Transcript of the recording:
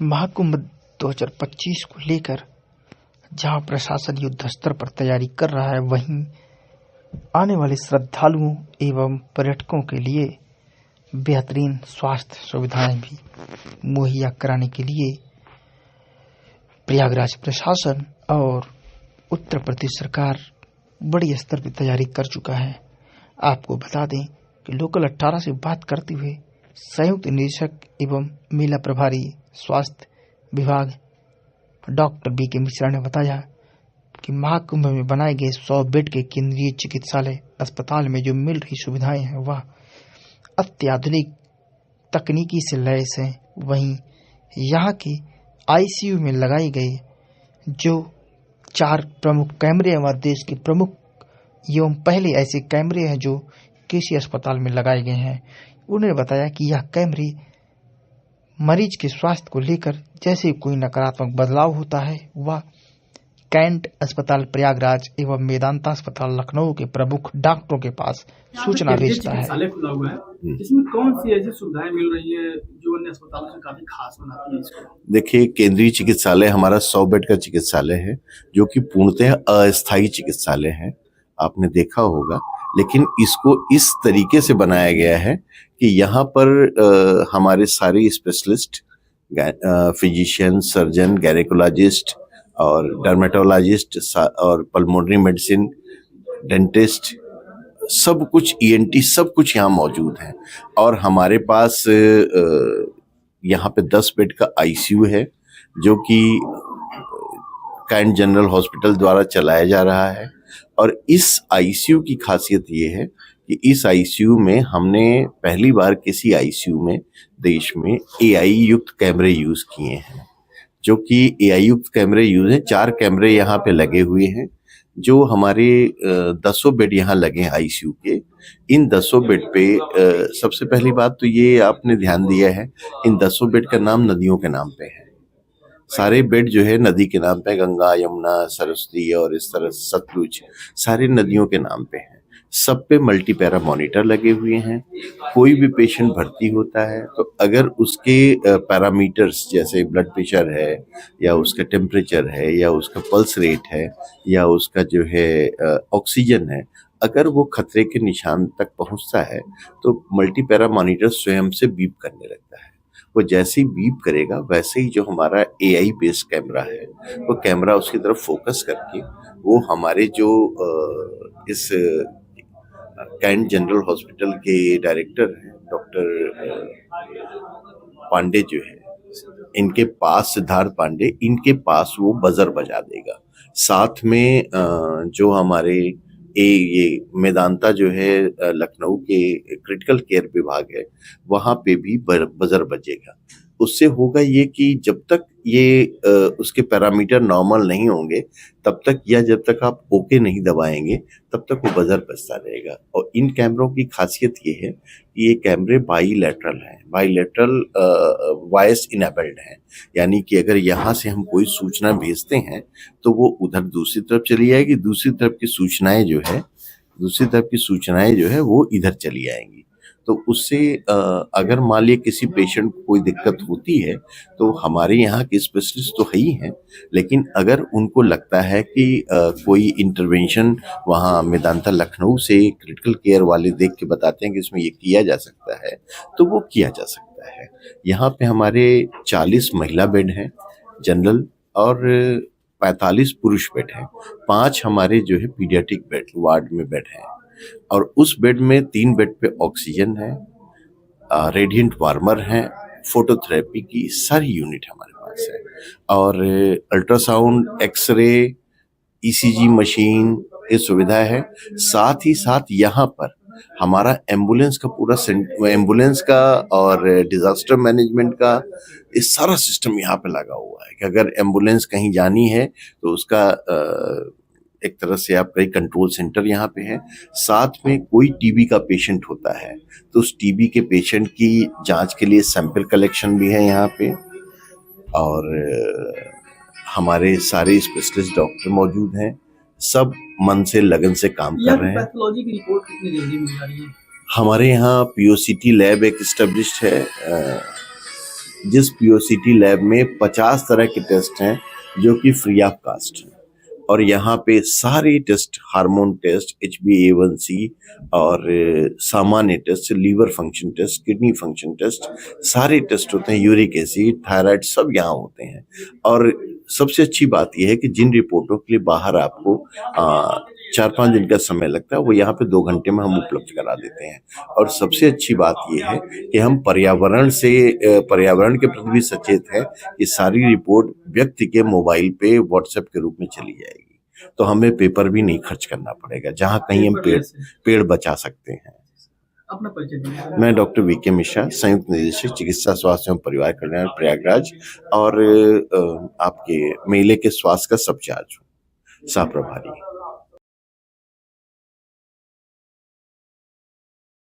महाकुंभ 2025 को लेकर जहां प्रशासन युद्ध स्तर पर तैयारी कर रहा है, वहीं आने वाले श्रद्धालुओं एवं पर्यटकों के लिए बेहतरीन स्वास्थ्य सुविधाएं भी मुहैया कराने के लिए प्रयागराज प्रशासन और उत्तर प्रदेश सरकार बड़ी स्तर पर तैयारी कर चुका है। आपको बता दें कि लोकल 18 से बात करते हुए संयुक्त निदेशक एवं मेला प्रभारी स्वास्थ्य विभाग डॉक्टर बी के मिश्रा ने बताया कि महाकुंभ में बनाए गए 100 बेड के केंद्रीय चिकित्सालय अस्पताल में जो मिल रही सुविधाएं हैं वह अत्याधुनिक तकनीकी से लैस हैं। वहीं यहाँ के आईसीयू में लगाए गए जो 4 प्रमुख कैमरे हमारे देश के प्रमुख एवं पहले ऐसे कैमरे हैं जो किसी अस्पताल में लगाए गए हैं। उन्होंने बताया कि यह कैमरे मरीज के स्वास्थ्य को लेकर जैसे कोई नकारात्मक बदलाव होता है वह कैंट अस्पताल प्रयागराज एवं मेदांता अस्पताल लखनऊ के प्रमुख डॉक्टरों के पास सूचना भेजता है। खुला हुआ है, इसमें कौन सी ऐसी सुविधाएं मिल रही है जो अन्य अस्पतालों से काफी खास बनाती है इसको? देखिए, केंद्रीय चिकित्सालय हमारा 100 बेड का चिकित्सालय है जो कि पूर्णतः अस्थायी चिकित्सालय है, आपने देखा होगा। लेकिन इसको इस तरीके से बनाया गया है कि यहाँ पर हमारे सारे स्पेशलिस्ट फिजिशियन, सर्जन, गायनेकोलॉजिस्ट और डर्मेटोलॉजिस्ट और पल्मोनरी मेडिसिन, डेंटिस्ट, सब कुछ ईएनटी, सब कुछ यहाँ मौजूद है। और हमारे पास यहाँ पे 10 बेड का आईसीयू है जो कि कैंट जनरल हॉस्पिटल द्वारा चलाया जा रहा है। और इस आईसीयू की खासियत ये है कि इस आईसीयू में हमने पहली बार किसी आईसीयू में देश में एआई युक्त कैमरे यूज किए हैं, जो कि एआई युक्त कैमरे यूज हैं। 4 कैमरे यहाँ पे लगे हुए हैं जो हमारे 10 बेड यहाँ लगे हैं आईसीयू के। इन 10 बेड पे सबसे पहली बात तो ये आपने ध्यान दिया है, इन 10 बेड का नाम नदियों के नाम पे है। सारे बेड जो है नदी के नाम पे, गंगा, यमुना, सरस्वती और इस तरह सतलुज, सारे नदियों के नाम पे हैं। सब पे मल्टी पैरा मॉनिटर लगे हुए हैं। कोई भी पेशेंट भर्ती होता है तो अगर उसके पैरामीटर्स जैसे ब्लड प्रेशर है या उसका टेम्परेचर है या उसका पल्स रेट है या उसका जो है ऑक्सीजन है, अगर वो खतरे के निशान तक पहुंचता है तो मल्टी पैरा मॉनिटर स्वयं से बीप करने लगता है। वो जैसे ही बीप करेगा वैसे ही जो हमारा एआई बेस्ड कैमरा है वो कैमरा उसकी तरफ फोकस करके वो हमारे जो इस कैंट जनरल हॉस्पिटल के डायरेक्टर हैं डॉक्टर पांडे जो है, इनके पास, सिद्धार्थ पांडे, इनके पास वो बजर बजा देगा। साथ में जो हमारे ये मेदांता जो है लखनऊ के क्रिटिकल केयर विभाग है, वहां पे भी बजर बजेगा। उससे होगा ये कि जब तक ये उसके पैरामीटर नॉर्मल नहीं होंगे तब तक, या जब तक आप ओके नहीं दबाएंगे तब तक वो बजर बजता रहेगा। और इन कैमरों की खासियत ये है कि ये कैमरे बाईलैटरल हैं, बाईलैटरल वॉइस इनेबल्ड हैं, यानी कि अगर यहाँ से हम कोई सूचना भेजते हैं तो वो उधर दूसरी तरफ चली जाएगी, दूसरी तरफ की सूचनाएं जो है वो इधर चली आएंगी। तो उससे अगर मान लिया किसी पेशेंट को कोई दिक्कत होती है तो हमारे यहाँ के स्पेशलिस्ट तो है ही हैं, लेकिन अगर उनको लगता है कि कोई इंटरवेंशन वहाँ मेदांता लखनऊ से क्रिटिकल केयर वाले देख के बताते हैं कि इसमें ये किया जा सकता है तो वो किया जा सकता है। यहाँ पे हमारे 40 महिला बेड हैं जनरल और 45 पुरुष बेड हैं। 5 हमारे जो है पीडियाट्रिक बेड वार्ड में बेड हैं और उस बेड में 3 बेड पे ऑक्सीजन है, रेडिएंट वार्मर है, फोटोथेरेपी की सारी यूनिट हमारे पास है और अल्ट्रासाउंड, एक्सरे, ईसीजी मशीन, ये सुविधा है। साथ ही साथ यहाँ पर हमारा एम्बुलेंस का पूरा एम्बुलेंस का और डिजास्टर मैनेजमेंट का ये सारा सिस्टम यहाँ पे लगा हुआ है कि अगर एम्बुलेंस कहीं जानी है तो उसका एक तरह से आपका एक कंट्रोल सेंटर यहाँ पे है। साथ में कोई टीबी का पेशेंट होता है तो उस टीबी के पेशेंट की जांच के लिए सैंपल कलेक्शन भी है यहाँ पे और हमारे सारे स्पेशलिस्ट डॉक्टर मौजूद हैं। सब मन से लगन से काम कर रहे हैं। पैथोलॉजी की रिपोर्ट कितनी जल्दी मिल रही है? हमारे यहाँ पीओसीटी लैब एक एस्टेब्लिश्ड है जिस पीओसीटी लैब में 50 तरह के टेस्ट हैं जो कि फ्री ऑफ कास्ट हैं, और यहाँ पे सारे टेस्ट, हार्मोन टेस्ट, HbA1c और सामान्य test, liver function test, kidney function test, सारे टेस्ट होते हैं, यूरिक एसिड, थायराइड, सब यहाँ होते हैं। और सबसे अच्छी बात यह है कि जिन रिपोर्टों के लिए बाहर आपको 4-5 दिन का समय लगता है, वो यहाँ पे 2 घंटे में हम उपलब्ध करा देते हैं। और सबसे अच्छी बात यह है कि हम पर्यावरण के प्रति भी सचेत हैं कि सारी रिपोर्ट व्यक्ति के मोबाइल पे व्हाट्सएप के रूप में चली जाएगी, तो हमें पेपर भी नहीं खर्च करना पड़ेगा, जहाँ कहीं हम पेड़ बचा सकते हैं। अपना परिचय दीजिए। मैं डॉक्टर वीके मिश्रा, संयुक्त निदेशक चिकित्सा स्वास्थ्य एवं परिवार कल्याण प्रयागराज और आपके मेले के स्वास्थ्य का सब चार्ज हूँ, सह प्रभारी।